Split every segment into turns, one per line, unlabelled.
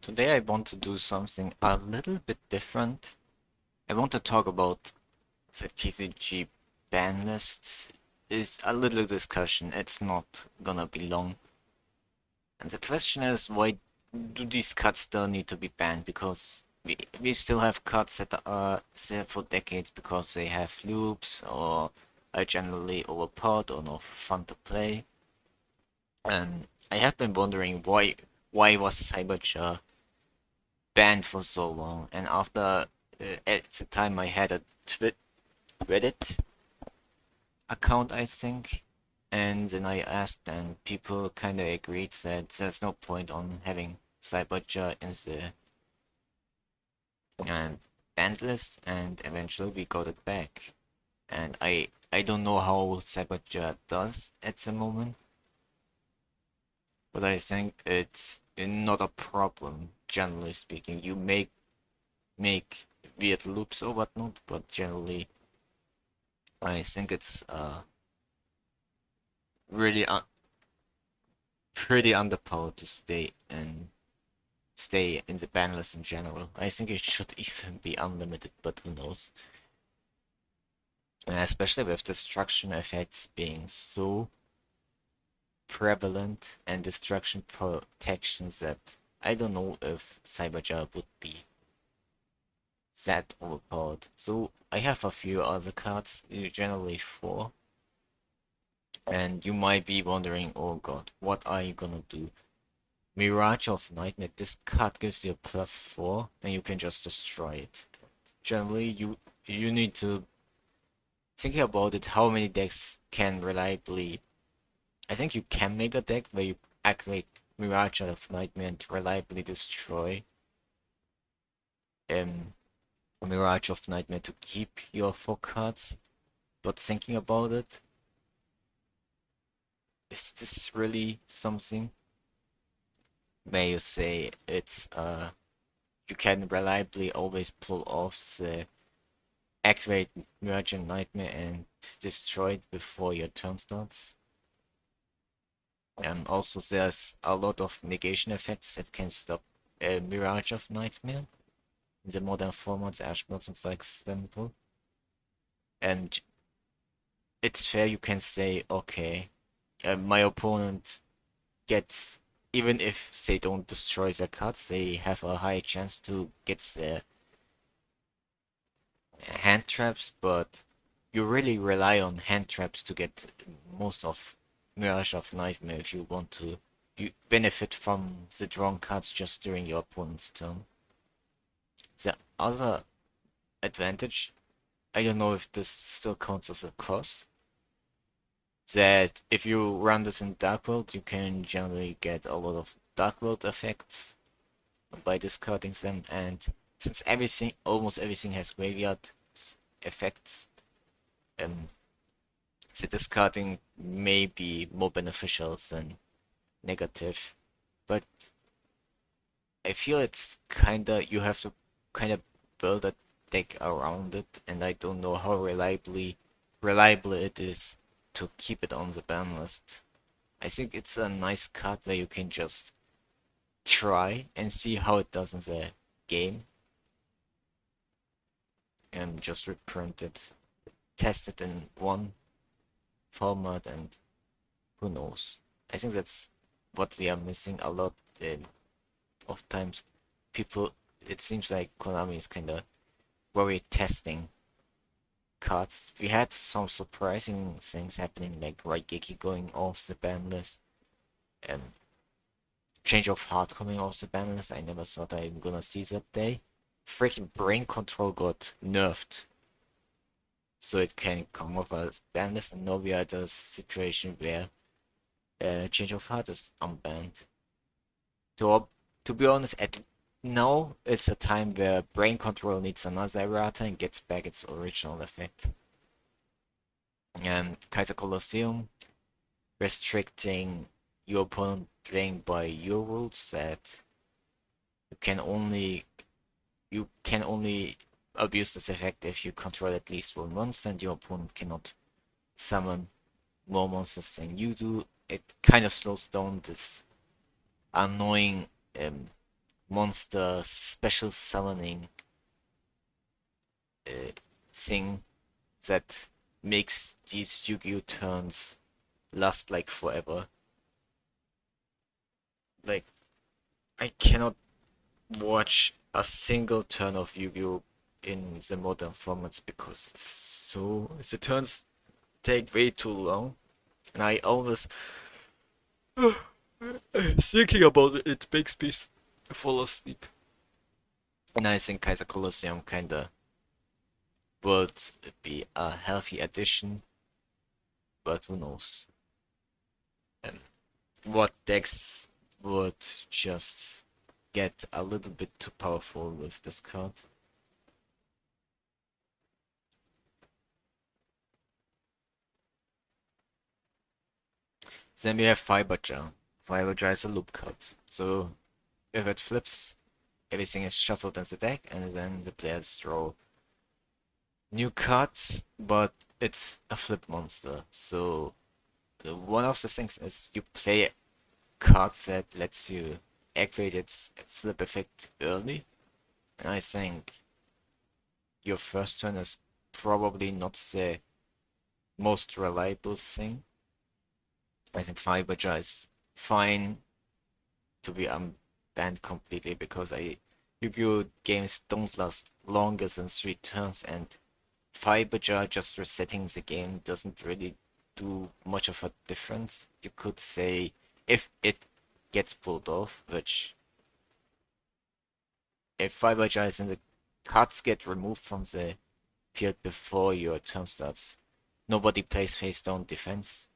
Today I want to do something a little bit different. I want to talk about the TCG ban lists. It's a little discussion, it's not gonna be long. And the question is, why do these cards still need to be banned? Because we still have cards that are there for decades because they have loops or are generally overpowered or not fun to play. And I have been wondering why was Cyberjar banned for so long. And after at the time I had a Reddit account, I think, and then I asked, and people kind of agreed that there's no point on having Cyberja in the uh, banned list, and eventually we got it back. And I don't know how Cyberja does at the moment, but I think it's not a problem. Generally speaking, you make weird loops or whatnot, but generally I think it's really pretty underpowered to stay in the ban list in general. I think it should even be unlimited, but who knows? Especially with destruction effects being so prevalent and destruction protections that I don't know if Cyberjar would be that overpowered. So I have a few other cards, generally four, and you might be wondering, oh god, what are you gonna do? Mirage of Nightmare, this card gives you a +4 and you can just destroy it. Generally, you need to think about it, how many decks can reliably... I think you can make a deck where you activate Mirage of Nightmare and reliably destroy Mirage of Nightmare to keep your 4 cards. But thinking about it, is this really something? May you say it's you can reliably always pull off the activate Mirage and Nightmare and destroy it before your turn starts. And also there's a lot of negation effects that can stop Mirage of Nightmare in the modern formats, Ash Blossom for example. And it's fair, you can say, okay, my opponent gets, even if they don't destroy their cards, they have a high chance to get their hand traps, but you really rely on hand traps to get most of Mirage of Nightmare if you want to. You benefit from the drawn cards just during your opponent's turn. The other advantage, I don't know if this still counts as a cross, that if you run this in Dark World, you can generally get a lot of Dark World effects by discarding them, and since almost everything has graveyard effects, the discarding may be more beneficial than negative, but I feel it's kinda, you have to kinda build a deck around it, and I don't know how reliable it is to keep it on the ban list. I think it's a nice card where you can just try and see how it does in the game, and just reprint it, test it in one format, and who knows. I think that's what we are missing a lot of times. People, it seems like Konami is kind of worried testing cards. We had some surprising things happening, like Raigeki going off the ban list, and Change of Heart coming off the ban list. I never thought I'm gonna see that day. Freaking Brain Control got nerfed, so it can come off as ban list, and now we are at a situation where Change of Heart is unbanned. To be honest, at now it's a time where Brain Control needs another errata and gets back its original effect. Kaiser Colosseum, restricting your opponent playing by your rules, that you can only abuse this effect if you control at least one monster and your opponent cannot summon more monsters than you do. It kind of slows down this annoying monster special summoning uh, thing that makes these Yu-Gi-Oh turns last like forever. Like I cannot watch a single turn of Yu-Gi-Oh in the modern formats because the turns take way too long, and I always thinking about it, it makes me fall asleep. And I think Kaiser Colosseum kinda would be a healthy addition, but who knows? Um, what decks would just get a little bit too powerful with this card? Then we have Fiber Jar. Fiber Jar is a loop card. So if it flips, everything is shuffled in the deck, and then the players draw new cards, but it's a flip monster. So one of the things is you play a card that lets you activate its flip effect early. And I think your first turn is probably not the most reliable thing. I think Fiber Jar is fine to be unbanned completely because Yu-Gi-Oh games don't last longer than 3 turns, and Fiber Jar just resetting the game doesn't really do much of a difference. You could say if it gets pulled off, which if Fiber Jar is in the cards get removed from the field before your turn starts, nobody plays face down defense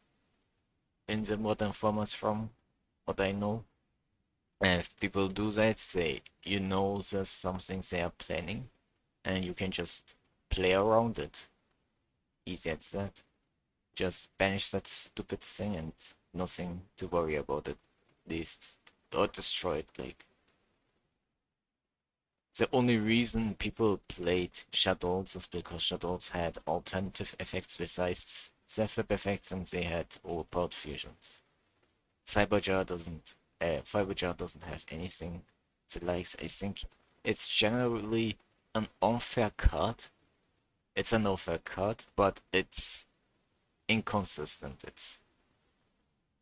in the modern formats from what I know. And if people do that, you know there's something they are planning, and you can just play around it. Easy as that. Just banish that stupid thing and nothing to worry about at least. Or destroy it, like. The only reason people played Shadows is because Shadows had alternative effects besides flip effects, and they had overpowered fusions. Fiberjar doesn't have anything that likes. I think it's generally an unfair card. It's an unfair card, but it's inconsistent. It's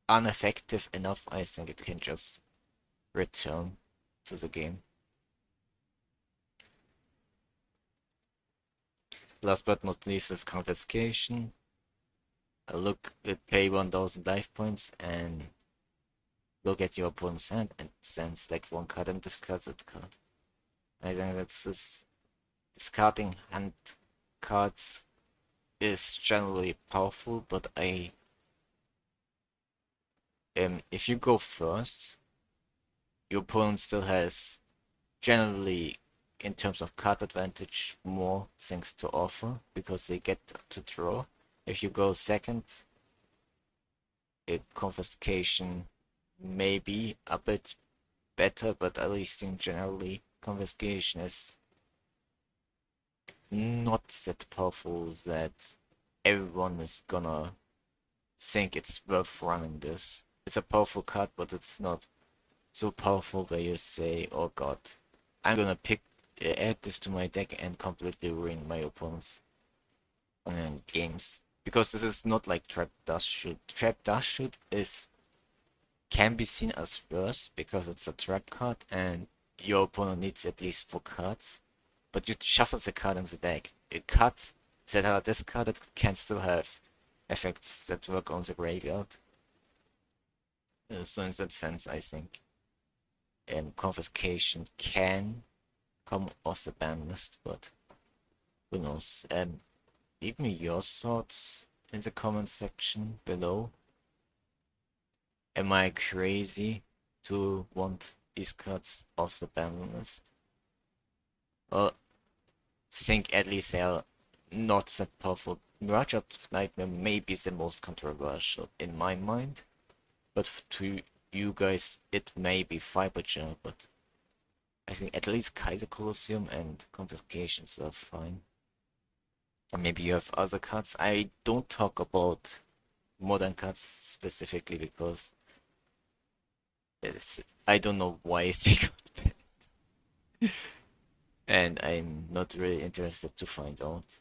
ineffective enough. I think it can just return to the game. Last but not least is confiscation. Pay 1000 life points and look at your opponent's hand and then select one card and discard that card. I think that's discarding hand cards is generally powerful, but if you go first, your opponent still has generally, in terms of card advantage, more things to offer because they get to draw. If you go second, confiscation may be a bit better, but at least in generally, confiscation is not that powerful that everyone is gonna think it's worth running this. It's a powerful card, but it's not so powerful where you say, oh god, I'm gonna add this to my deck and completely ruin my opponent's games. Because this is not like Trap Dust Shoot. Trap Dust Shoot can be seen as worse because it's a trap card and your opponent needs at least 4 cards. But you shuffle the card in the deck. Cards that are discarded can still have effects that work on the graveyard. So in that sense, I think confiscation can come off the ban list, but who knows? Leave me your thoughts in the comment section below. Am I crazy to want these cards off the ban list? Well, think at least they are not that powerful. Mirage of Nightmare may be the most controversial in my mind, but to you guys it may be Fiberjar, but I think at least Kaiser Colosseum and Confiscations are fine. And maybe you have other cards. I don't talk about modern cards specifically because I don't know why they got banned. And I'm not really interested to find out.